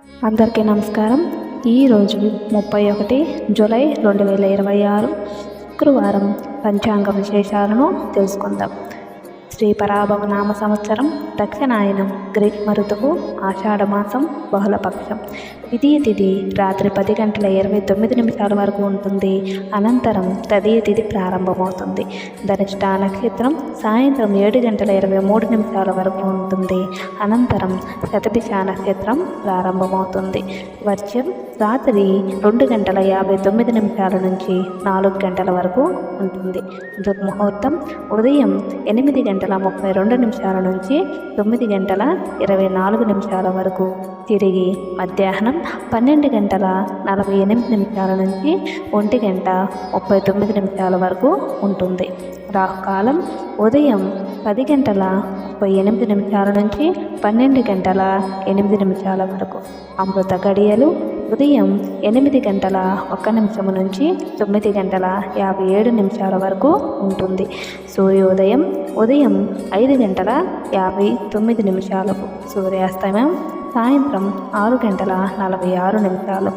అందరికీ నమస్కారం. ఈరోజు 31 జూలై 2026 శుక్రవారం పంచాంగ విశేషాలను తెలుసుకుందాం. శ్రీ పరాభవ నామ సంవత్సరం, దక్షిణాయనం, గ్రీష్మ ఋతువు, ఆషాఢమాసం, బహుళపక్షం. ద్వితీయ తిథి రాత్రి 10:29 వరకు ఉంటుంది. అనంతరం తదియ తిథి ప్రారంభమవుతుంది. ధనిష్ట నక్షత్రం సాయంత్రం 7:23 వరకు ఉంటుంది. అనంతరం శతభిష నక్షత్రం ప్రారంభమవుతుంది. వర్జ్యం రాత్రి 2:59 నుంచి 4 గంటల వరకు ఉంటుంది. దుర్ముహూర్తం ఉదయం 8:32 నుంచి 9:24 వరకు. తిరిగి మధ్యాహ్నం 12:48 నుంచి 1:39 వరకు ఉంటుంది. రాహుకాలం ఉదయం 10:38 నుంచి 12:08 వరకు. అమృత గడియలు ఉదయం 8:01 నుంచి 9:57 వరకు ఉంటుంది. సూర్యోదయం ఉదయం 5:59. సూర్యాస్తమయం సాయంత్రం 6:46.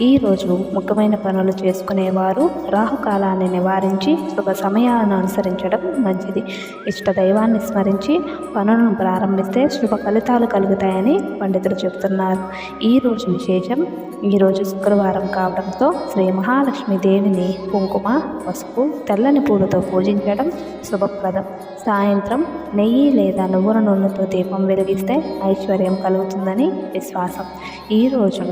ఈరోజు ముఖ్యమైన పనులు చేసుకునేవారు రాహుకాలాన్ని నివారించి శుభ సమయాలను అనుసరించడం మంచిది. ఇష్టదైవాన్ని స్మరించి పనులను ప్రారంభిస్తే శుభ ఫలితాలు కలుగుతాయని పండితులు చెబుతున్నారు. ఈరోజు విశేషం, ఈరోజు శుక్రవారం కావడంతో శ్రీ మహాలక్ష్మీదేవిని కుంకుమ, పసుపు, తెల్లని పూలతో పూజించడం శుభప్రదం. సాయంత్రం నెయ్యి లేదా నువ్వుల నూనెతో దీపం వెలిగిస్తే ఐశ్వర్యం కలుగుతుందని విశ్వాసం. ఈరోజు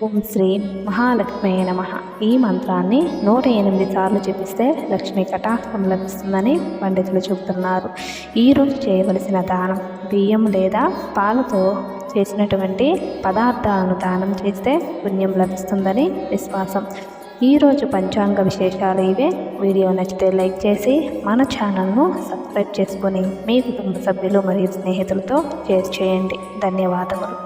ఓం శ్రీ మహాలక్ష్మీ నమః ఈ మంత్రాన్ని 108 సార్లు జపిస్తే లక్ష్మీ కటాక్షం లభిస్తుందని పండితులు చెబుతున్నారు. ఈరోజు చేయవలసిన దానం బియ్యం లేదా పాలతో చేసినటువంటి పదార్థాలను దానం చేస్తే పుణ్యం లభిస్తుందని విశ్వాసం. ఈరోజు పంచాంగ విశేషాలు ఇవే. వీడియో నచ్చితే లైక్ చేసి మన ఛానల్ను సబ్స్క్రైబ్ చేసుకొని మీ కుటుంబ సభ్యులు మరియు స్నేహితులతో షేర్ చేయండి. ధన్యవాదములు.